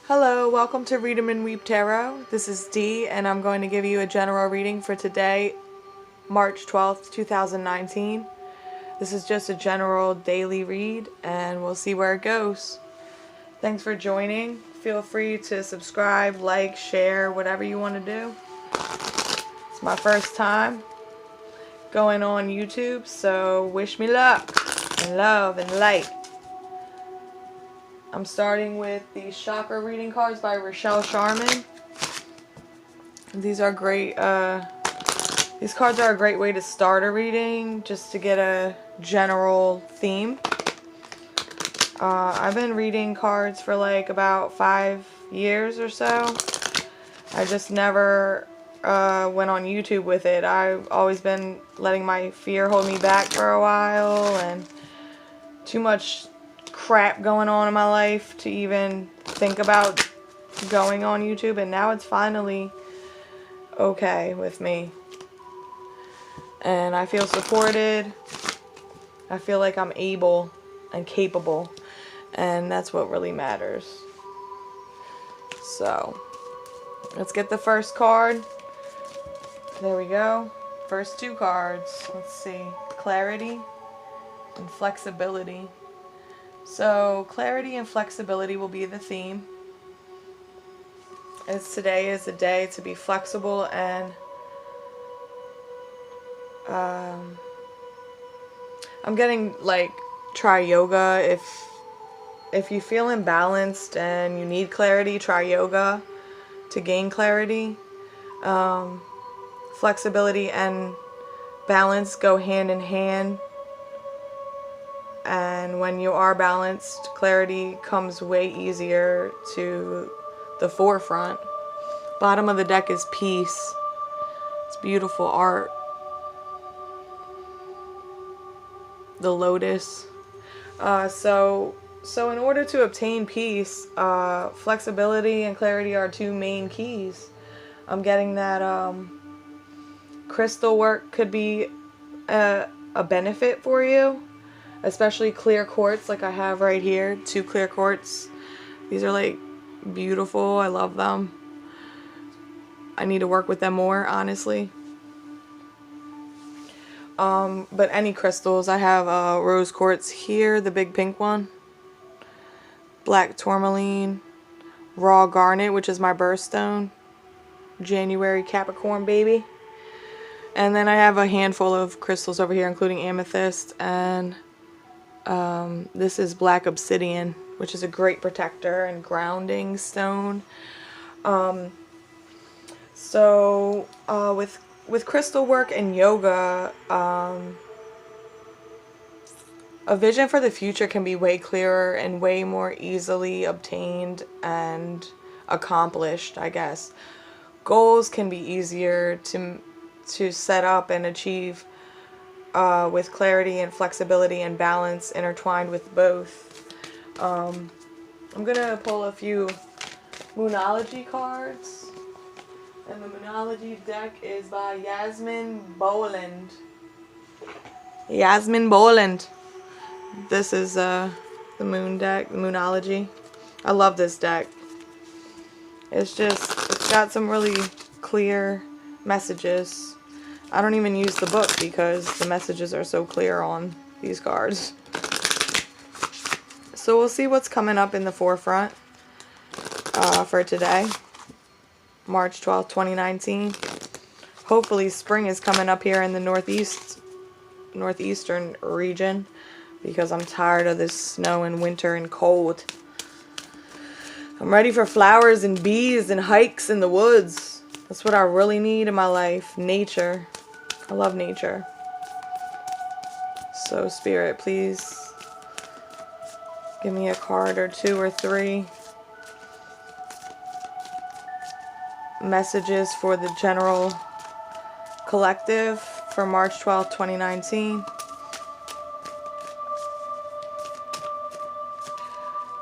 Hello, welcome to Read 'em and Weep Tarot. This is Dee, and I'm going to give you a general reading for today, March 12th, 2019. This is just a general daily read, and we'll see where it goes. Thanks for joining. Feel free to subscribe, like, share, whatever you want to do. It's my first time going on YouTube, so wish me luck and love and light. I'm starting with the Chakra Reading Cards by Rochelle Sharman. These are great. These cards are a great way to start a reading, just to get a general theme. I've been reading cards for like about 5 years or so. I just never went on YouTube with it. I've always been letting my fear hold me back for a while, and too much crap going on in my life to even think about going on YouTube, and now it's finally okay with me. And I feel supported. I feel like I'm able and capable, and that's what really matters. So, let's get the first card. There we go. First two cards. Let's see. Clarity and flexibility. So, clarity and flexibility will be the theme. As today is a day to be flexible and I'm getting like try yoga. If you feel imbalanced and you need clarity, try yoga to gain clarity. Flexibility and balance go hand in hand. And when you are balanced, clarity comes way easier to the forefront. Bottom of the deck is peace. It's beautiful art. The lotus. So in order to obtain peace, flexibility and clarity are two main keys. I'm getting that crystal work could be a benefit for you, especially clear quartz like I have right here. 2 clear quartz. These are like beautiful. I love them. I need to work with them more, honestly. But any crystals, I have rose quartz here, the big pink one, black tourmaline, raw garnet, which is my birthstone, January Capricorn baby, and then I have a handful of crystals over here, including amethyst, and this is black obsidian, which is a great protector and grounding stone. With crystal work and yoga, a vision for the future can be way clearer and way more easily obtained and accomplished, I guess. Goals can be easier to set up and achieve with clarity and flexibility and balance intertwined with both. I'm going to pull a few Moonology cards. And the Moonology deck is by Yasmin Boland. Yasmin Boland. This is the moon deck, the Moonology. I love this deck. It's got some really clear messages. I don't even use the book because the messages are so clear on these cards. So we'll see what's coming up in the forefront for today. March 12th, 2019. Hopefully spring is coming up here in the northeastern region, because I'm tired of this snow and winter and cold. I'm ready for flowers and bees and hikes in the woods. That's what I really need in my life. Nature. I love nature. So Spirit, please give me a card or 2 or 3. Messages for the general collective for March 12th, 2019.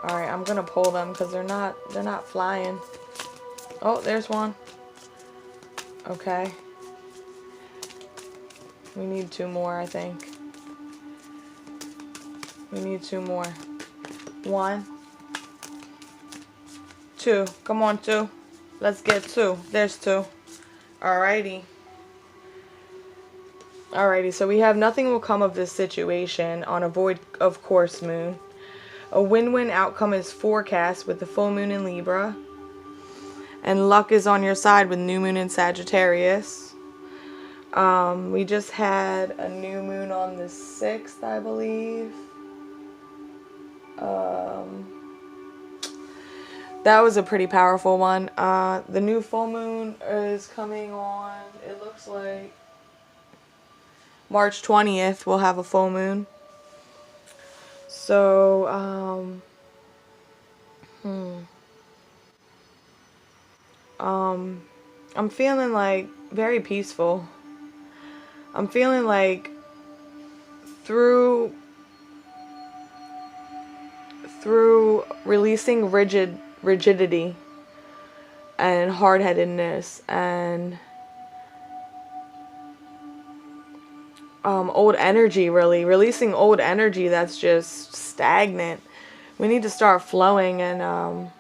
Alright, I'm gonna pull them because they're not flying. Oh, there's one. Okay. We need 2 more, I think. We need 2 more. 1, 2. Come on, 2. Let's get 2. There's 2. Alrighty. Alrighty, so we have nothing will come of this situation on a void of course moon. A win-win outcome is forecast with the full moon in Libra. And luck is on your side with new moon in Sagittarius. We just had a new moon on the 6th, I believe. That was a pretty powerful one. The new full moon is coming on, it looks like March 20th we'll have a full moon. So, I'm feeling like very peaceful. I'm feeling like through releasing rigidity and hard-headedness and old energy, really releasing old energy that's just stagnant. We need to start flowing and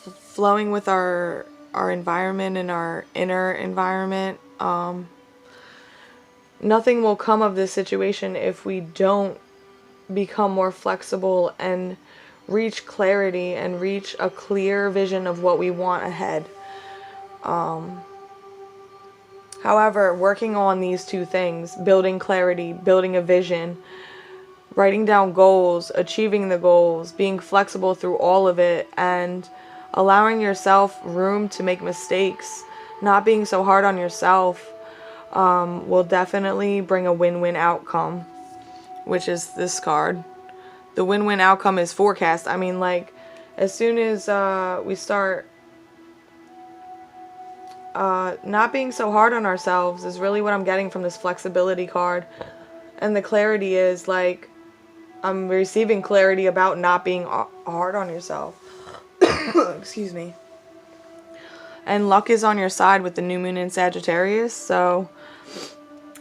flowing with our environment and our inner environment. Nothing will come of this situation if we don't become more flexible and reach clarity and reach a clear vision of what we want ahead. However, working on these two things, building clarity, building a vision, writing down goals, achieving the goals, being flexible through all of it, and allowing yourself room to make mistakes, not being so hard on yourself, will definitely bring a win-win outcome, which is this card. The win-win outcome is forecast. I mean, like, as soon as we start not being so hard on ourselves is really what I'm getting from this flexibility card. And the clarity is, like, I'm receiving clarity about not being hard on yourself. Excuse me. And luck is on your side with the new moon in Sagittarius. So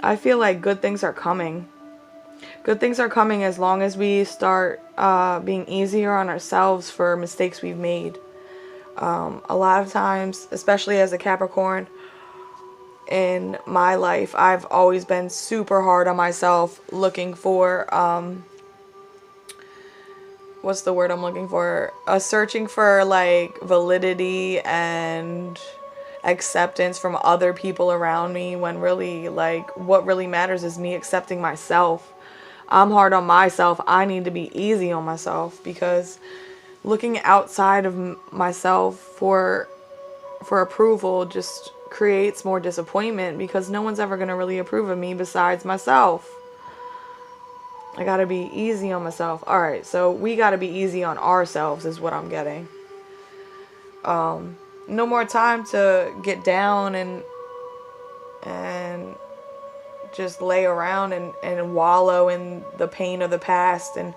I feel like good things are coming. Good things are coming as long as we start being easier on ourselves for mistakes we've made. A lot of times, especially as a Capricorn, in my life, I've always been super hard on myself, looking for, what's the word I'm looking for? Searching for, like, validity and acceptance from other people around me, when really, like, what really matters is me accepting myself. I'm hard on myself. I need to be easy on myself, because looking outside of myself for approval just creates more disappointment, because no one's ever going to really approve of me besides myself. I got to be easy on myself. All right, so we got to be easy on ourselves is what I'm getting. No more time to get down and just lay around and wallow in the pain of the past, and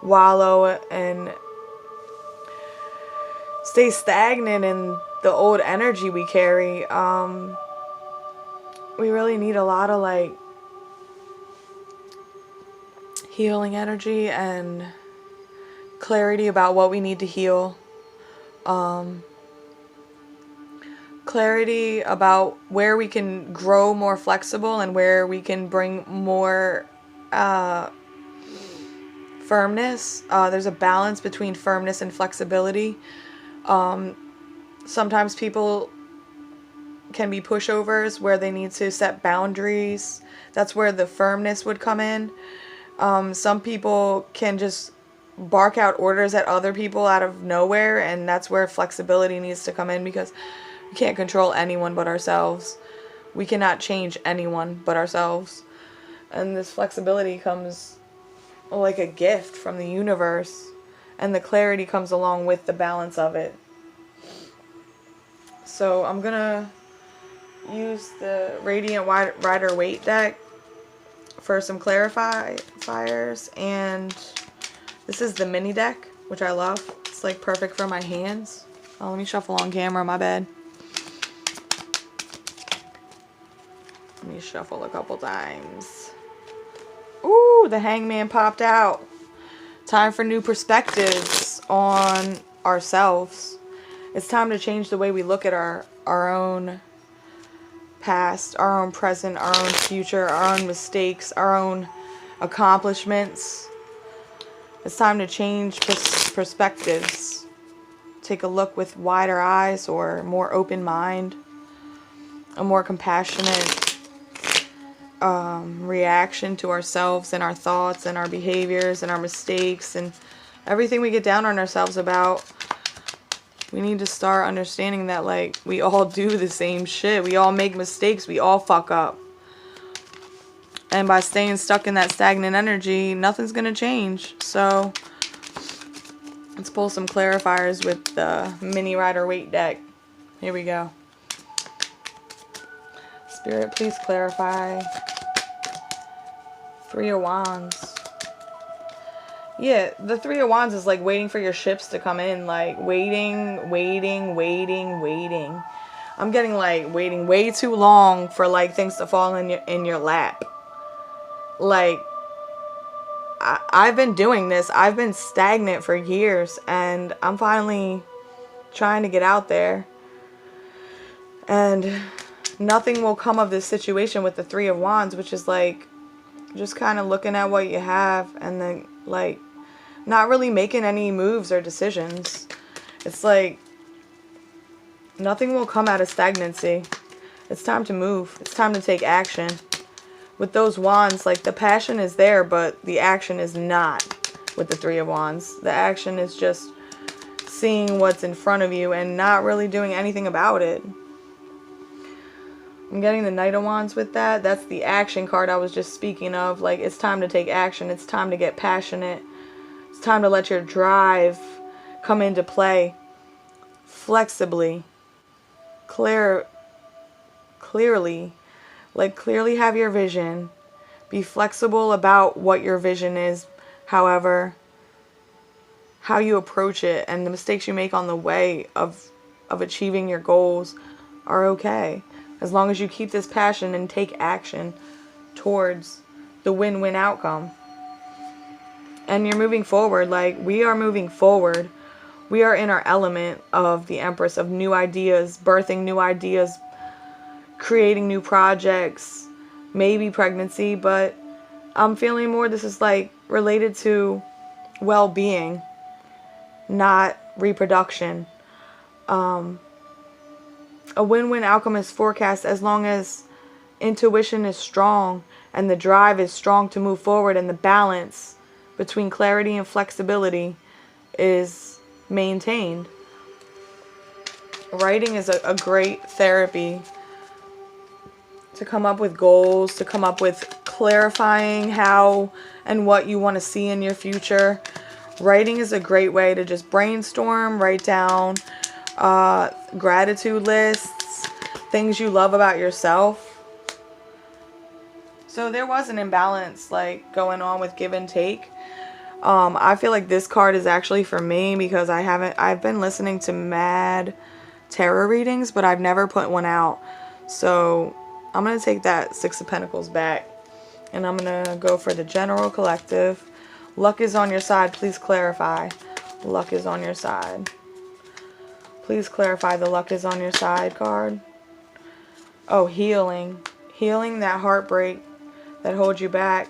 wallow and stay stagnant in the old energy we carry. We really need a lot of, like, healing energy and clarity about what we need to heal. Clarity about where we can grow more flexible and where we can bring more firmness. There's a balance between firmness and flexibility. Sometimes people can be pushovers where they need to set boundaries. That's where the firmness would come in. Some people can just bark out orders at other people out of nowhere, and that's where flexibility needs to come in, because we can't control anyone but ourselves. We cannot change anyone but ourselves. And this flexibility comes like a gift from the universe, and the clarity comes along with the balance of it. So I'm gonna use the Radiant Rider Waite deck for some clarifiers, and this is the mini deck, which I love. It's like perfect for my hands. Oh, let me shuffle on camera, my bad. Let me shuffle a couple times. Ooh, the Hangman popped out. Time for new perspectives. on ourselves. It's time to change the way we look at our own past, our own present, our own future, our own mistakes, our own accomplishments. It's time to change perspectives. Take a look with wider eyes or more open mind, a more compassionate reaction to ourselves and our thoughts and our behaviors and our mistakes and everything we get down on ourselves about. We need to start understanding that, like, we all do the same shit. We all make mistakes. We all fuck up. And by staying stuck in that stagnant energy, nothing's going to change. So let's pull some clarifiers with the Mini Rider-Waite deck. Here we go. Spirit, please clarify. Three of Wands. Yeah, the Three of Wands is like waiting for your ships to come in. Like waiting. I'm getting like waiting way too long for like things to fall in your lap. Like, I've been doing this. I've been stagnant for years, and I'm finally trying to get out there. And nothing will come of this situation with the Three of Wands, which is like just kind of looking at what you have and then like not really making any moves or decisions. It's like nothing will come out of stagnancy. It's time to move. It's time to take action. With those wands, like, the passion is there, but the action is not with the Three of Wands. The action is just seeing what's in front of you and not really doing anything about it. I'm getting the Knight of Wands with that. That's the action card I was just speaking of. Like, it's time to take action. It's time to get passionate. It's time to let your drive come into play. Flexibly. Clearly. Like, clearly have your vision. Be flexible about what your vision is. However, how you approach it and the mistakes you make on the way of achieving your goals are okay. As long as you keep this passion and take action towards the win-win outcome. And you're moving forward. Like, we are moving forward. We are in our element of the Empress, of new ideas, birthing new ideas, creating new projects, maybe pregnancy, but I'm feeling more this is like related to well-being, not reproduction. A win-win outcome is forecast as long as intuition is strong and the drive is strong to move forward, and the balance between clarity and flexibility is maintained. Writing is a great therapy to come up with goals, to come up with clarifying how and what you want to see in your future. Writing is a great way to just brainstorm, write down gratitude lists, things you love about yourself. So there was an imbalance like going on with give and take. I feel like this card is actually for me because I've been listening to mad tarot readings, but I've never put one out. So I'm going to take that Six of Pentacles back, and I'm going to go for the general collective. Luck is on your side. Please clarify. Luck is on your side. Please clarify the luck is on your side card. Oh, healing. Healing that heartbreak that holds you back.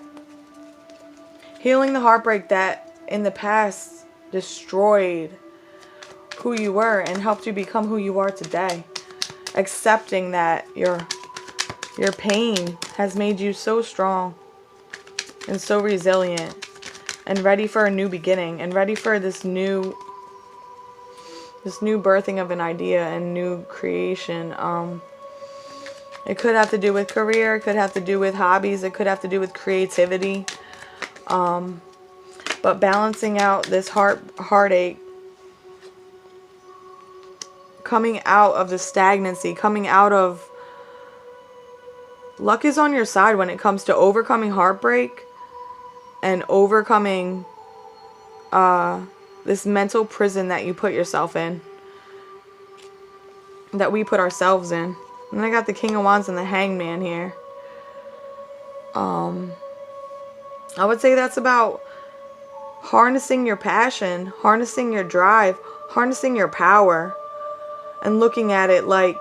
Healing the heartbreak that in the past destroyed who you were and helped you become who you are today. Accepting that your pain has made you so strong and so resilient and ready for a new beginning and ready for this new birthing of an idea and new creation. It could have to do with career, it could have to do with hobbies, it could have to do with creativity. But balancing out this heartache, coming out of the stagnancy, coming out of... Luck is on your side when it comes to overcoming heartbreak and overcoming this mental prison that you put yourself in, that we put ourselves in. And I got the King of Wands and the Hangman here. I would say that's about harnessing your passion, harnessing your drive, harnessing your power, and looking at it like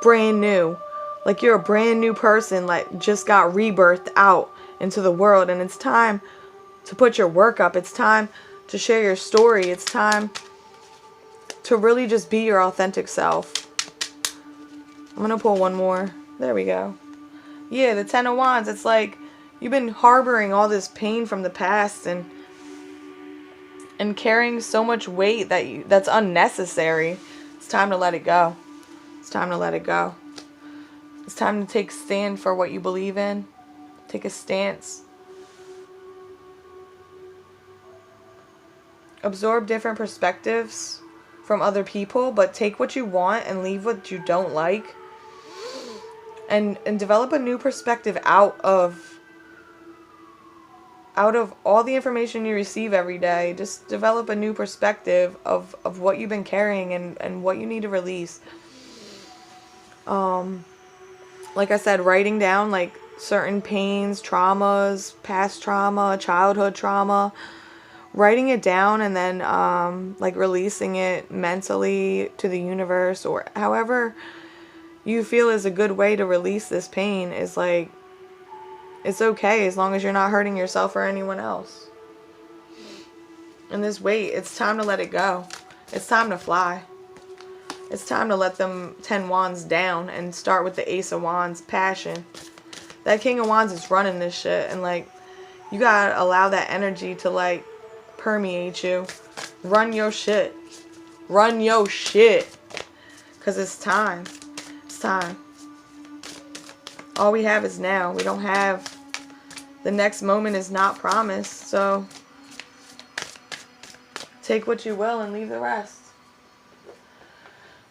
brand new. Like you're a brand new person, like just got rebirthed out into the world. And it's time to put your work up. It's time to share your story. It's time to really just be your authentic self. I'm going to pull one more. There we go. Yeah, the Ten of Wands. It's like you've been harboring all this pain from the past and carrying so much weight that's unnecessary. It's time to let it go. It's time to let it go. It's time to take a stand for what you believe in. Take a stance. Absorb different perspectives from other people, but take what you want and leave what you don't like. And develop a new perspective out of all the information you receive every day. Just develop a new perspective of what you've been carrying and what you need to release. Like I said, writing down like certain pains, traumas, past trauma, childhood trauma, writing it down and then like releasing it mentally to the universe, or however you feel is a good way to release this pain, is like, it's okay as long as you're not hurting yourself or anyone else. And this weight, it's time to let it go. It's time to fly. It's time to let them 10 wands down and start with the Ace of Wands, passion. That King of Wands is running this shit, and like, you gotta allow that energy to like permeate you. Run your shit. Run your shit. Because it's time. It's time. All we have is now. We don't have, the next moment is not promised. So take what you will and leave the rest.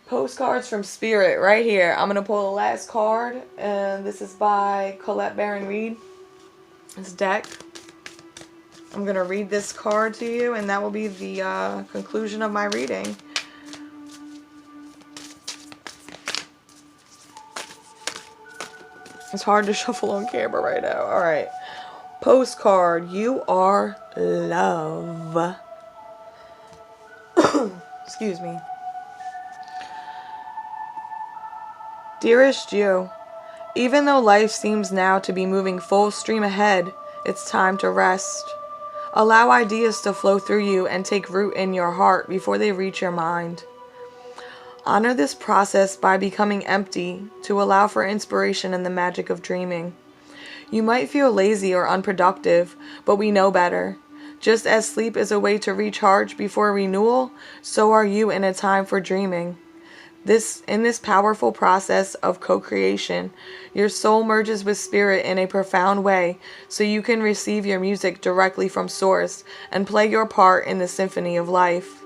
Postcards from Spirit right here. I'm going to pull the last card. And this is by Colette Baron Reed. This deck. I'm going to read this card to you, and that will be the conclusion of my reading. It's hard to shuffle on camera right now. Alright. Postcard. You are love. Excuse me. Dearest you, even though life seems now to be moving full stream ahead, it's time to rest. Allow ideas to flow through you and take root in your heart before they reach your mind. Honor this process by becoming empty to allow for inspiration and the magic of dreaming. You might feel lazy or unproductive, but we know better. Just as sleep is a way to recharge before renewal, so are you in a time for dreaming. In this powerful process of co-creation, your soul merges with spirit in a profound way, so you can receive your music directly from source and play your part in the symphony of life.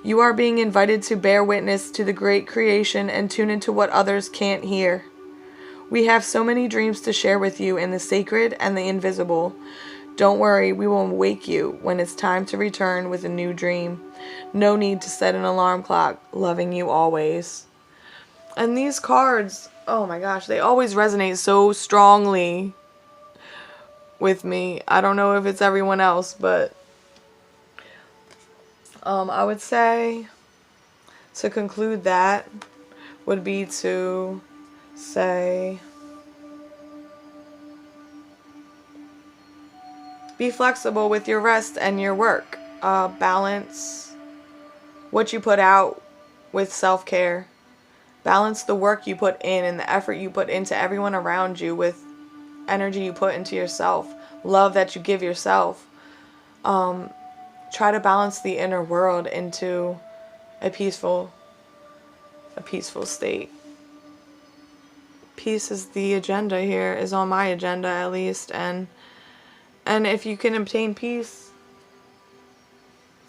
You are being invited to bear witness to the great creation and tune into what others can't hear. We have so many dreams to share with you in the sacred and the invisible. Don't worry, we will wake you when it's time to return with a new dream. No need to set an alarm clock. Loving you always. And these cards, oh my gosh, they always resonate so strongly with me. I don't know if it's everyone else, but I would say to conclude that would be to say, be flexible with your rest and your work. Balance what you put out with self-care. Balance the work you put in and the effort you put into everyone around you with energy you put into yourself. Love that you give yourself. Try to balance the inner world into a peaceful state. Peace is the agenda here, is on my agenda at least, and if you can obtain peace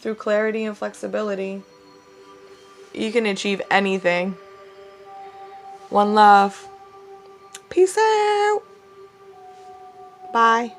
through clarity and flexibility, you can achieve anything. One love. Peace out. Bye.